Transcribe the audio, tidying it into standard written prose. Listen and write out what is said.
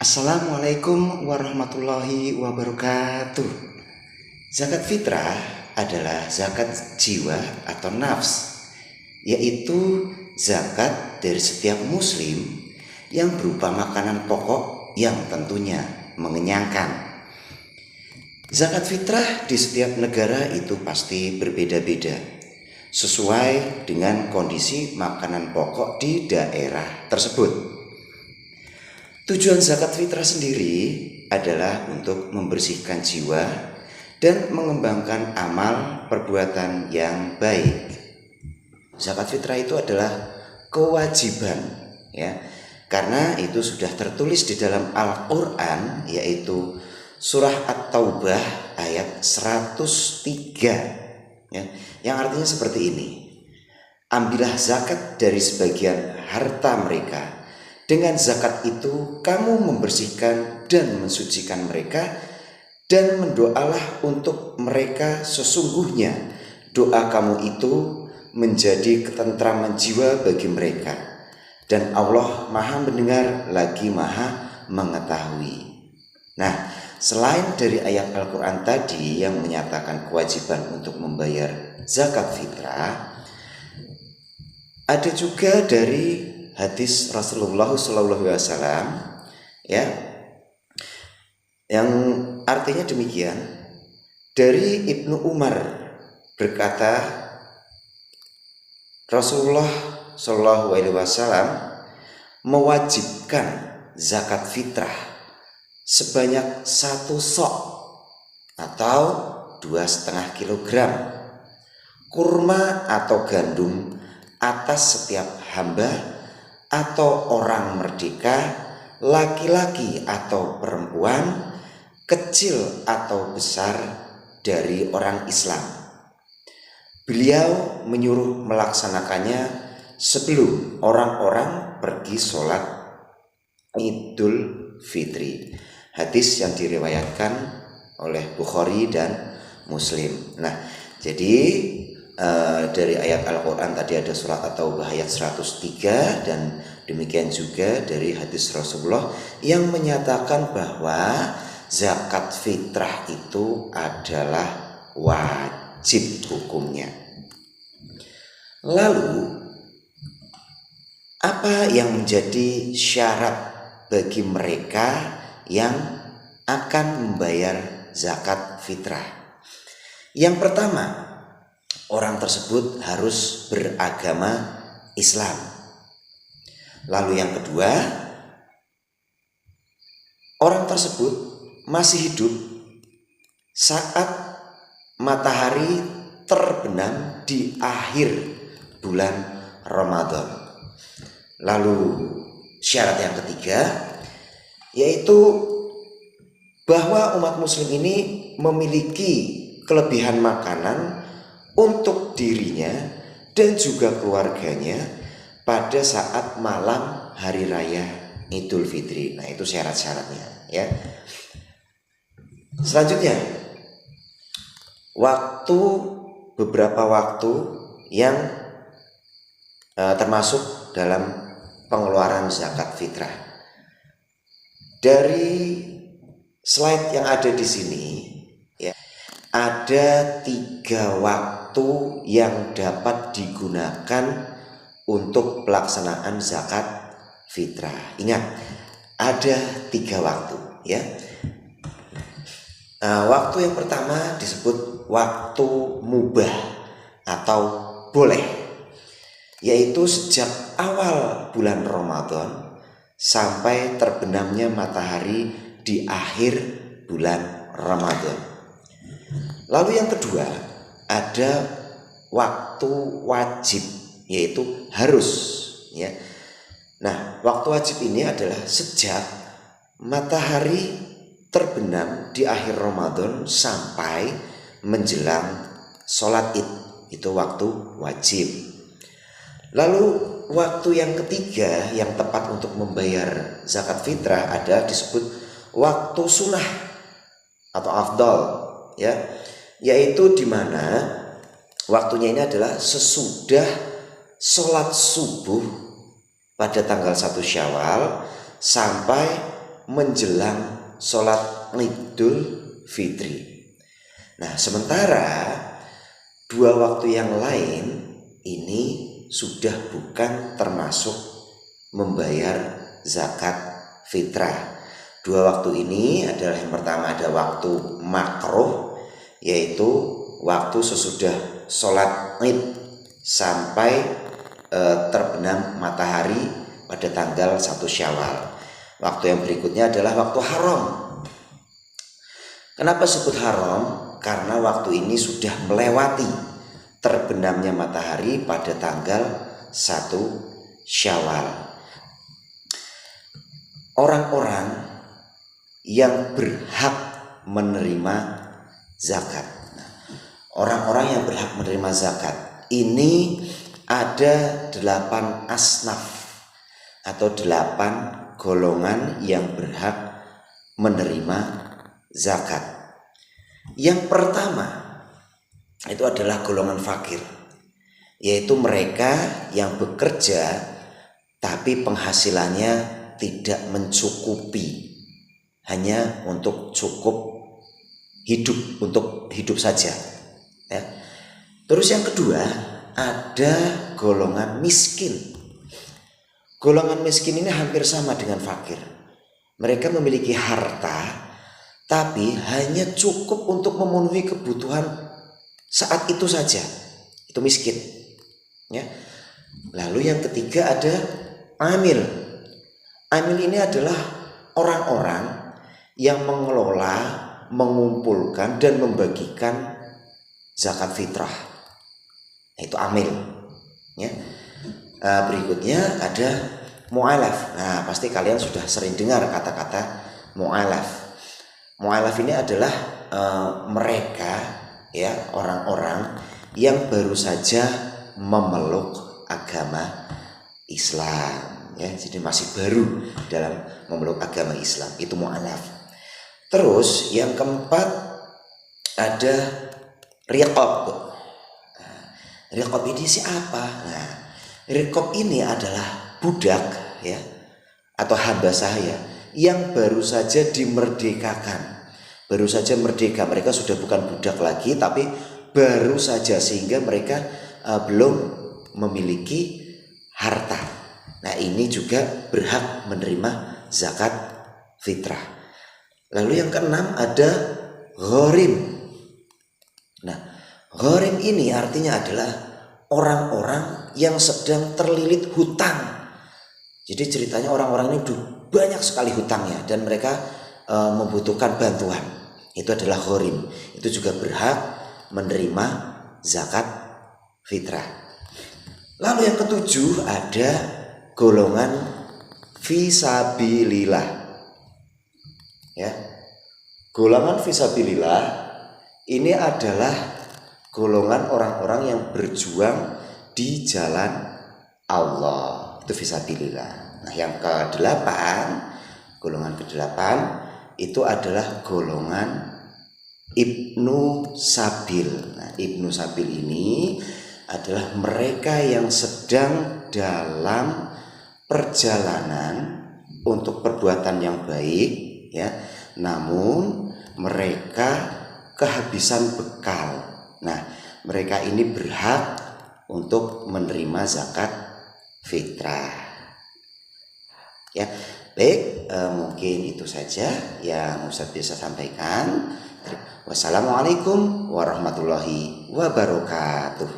Assalamualaikum warahmatullahi wabarakatuh. Zakat fitrah adalah zakat jiwa atau nafs, yaitu zakat dari setiap muslim yang berupa makanan pokok yang tentunya mengenyangkan. Zakat fitrah di setiap negara itu pasti berbeda-beda, sesuai dengan kondisi makanan pokok di daerah tersebut. Tujuan zakat fitrah sendiri adalah untuk membersihkan jiwa dan mengembangkan amal perbuatan yang baik. Zakat fitrah itu adalah kewajiban, ya, karena itu sudah tertulis di dalam Al-Quran, yaitu surah At-Taubah ayat 103, ya, yang artinya seperti ini: ambillah zakat dari sebagian harta mereka. Dengan zakat itu kamu membersihkan dan mensucikan mereka, dan mendoalah untuk mereka, sesungguhnya doa kamu itu menjadi ketentraman jiwa bagi mereka, dan Allah Maha mendengar lagi Maha mengetahui. Nah, selain dari ayat Al-Quran tadi yang menyatakan kewajiban untuk membayar zakat fitrah, ada juga dari hadis Rasulullah SAW, ya, yang artinya demikian. Dari Ibnu Umar berkata, Rasulullah SAW mewajibkan zakat fitrah sebanyak 1 sok atau 2,5 kilogram kurma atau gandum atas setiap hamba atau orang merdeka, laki-laki atau perempuan, kecil atau besar dari orang Islam. Beliau menyuruh melaksanakannya sebelum orang-orang pergi sholat Idul Fitri. Hadis yang diriwayatkan oleh Bukhari dan Muslim. Nah, jadi dari ayat Al-Quran tadi ada surat At-Taubah ayat 103, dan demikian juga dari hadis Rasulullah yang menyatakan bahwa zakat fitrah itu adalah wajib hukumnya. Lalu, apa yang menjadi syarat bagi mereka yang akan membayar zakat fitrah? Yang pertama, orang tersebut harus beragama Islam. Lalu yang kedua, orang tersebut masih hidup saat matahari terbenam di akhir bulan Ramadan. Lalu syarat yang ketiga, yaitu bahwa umat muslim ini memiliki kelebihan makanan untuk dirinya dan juga keluarganya pada saat malam hari raya Idul Fitri. Nah, itu syarat-syaratnya, ya. Selanjutnya, beberapa waktu yang termasuk dalam pengeluaran zakat fitrah. Dari slide yang ada di sini, ya, ada 3 waktu yang dapat digunakan untuk pelaksanaan zakat fitrah. Ingat, ada 3 waktu, ya. Waktu yang pertama disebut waktu mubah atau boleh, yaitu sejak awal bulan Ramadan sampai terbenamnya matahari di akhir bulan Ramadan. Lalu yang kedua, ada waktu wajib, yaitu harus, ya. Nah, waktu wajib ini adalah sejak matahari terbenam di akhir Ramadan sampai menjelang sholat Id, itu waktu wajib. Lalu waktu yang ketiga yang tepat untuk membayar zakat fitrah ada disebut waktu sunnah atau afdal, ya, yaitu di mana waktunya ini adalah sesudah sholat subuh pada tanggal 1 Syawal sampai menjelang sholat Idul Fitri. Nah, sementara 2 waktu yang lain ini sudah bukan termasuk membayar zakat fitrah. 2 waktu ini adalah, yang pertama ada waktu makruh, yaitu waktu sesudah sholat Id sampai terbenam matahari pada tanggal 1 Syawal. Waktu yang berikutnya adalah waktu haram. Kenapa sebut haram? Karena waktu ini sudah melewati terbenamnya matahari pada tanggal 1 Syawal. Orang-orang yang berhak menerima zakat. Orang-orang yang berhak menerima zakat ini ada 8 asnaf atau 8 golongan yang berhak menerima zakat. Yang pertama itu adalah golongan fakir, yaitu mereka yang bekerja tapi penghasilannya tidak mencukupi, hanya untuk cukup hidup, untuk hidup saja ya. Terus yang kedua ada golongan miskin. Golongan miskin ini hampir sama dengan fakir. Mereka memiliki harta tapi hanya cukup untuk memenuhi kebutuhan saat itu saja. Itu miskin ya. Lalu yang ketiga ada amil. Amil ini adalah orang-orang yang mengelola, mengumpulkan dan membagikan zakat fitrah. Itu amil ya. Berikutnya ada mu'alaf. Nah, pasti kalian sudah sering dengar kata-kata mu'alaf. Mu'alaf ini adalah mereka ya, orang-orang yang baru saja memeluk agama Islam ya, jadi masih baru dalam memeluk agama Islam. Itu mu'alaf. Terus yang keempat ada riqab. Riqab ini siapa? Nah, riqab ini adalah budak ya, atau hamba sahaya yang baru saja dimerdekakan. Baru saja merdeka, mereka sudah bukan budak lagi tapi baru saja, sehingga mereka belum memiliki harta. Nah, ini juga berhak menerima zakat fitrah. Lalu yang keenam ada gharim. Nah, gharim ini artinya adalah orang-orang yang sedang terlilit hutang. Jadi ceritanya orang-orang ini banyak sekali hutangnya dan mereka membutuhkan bantuan. Itu adalah gharim. Itu juga berhak menerima zakat fitrah. Lalu yang ketujuh ada golongan fisabilillah. Ya. Golongan fisabilillah ini adalah golongan orang-orang yang berjuang di jalan Allah. Itu fisabilillah. Nah, yang ke-8, golongan ke-8 itu adalah golongan Ibnu Sabil. Nah, Ibnu Sabil ini adalah mereka yang sedang dalam perjalanan untuk perbuatan yang baik ya, namun mereka kehabisan bekal. Nah, mereka ini berhak untuk menerima zakat fitrah. Ya, baik, mungkin itu saja yang Ustaz bisa sampaikan. Wassalamualaikum warahmatullahi wabarakatuh.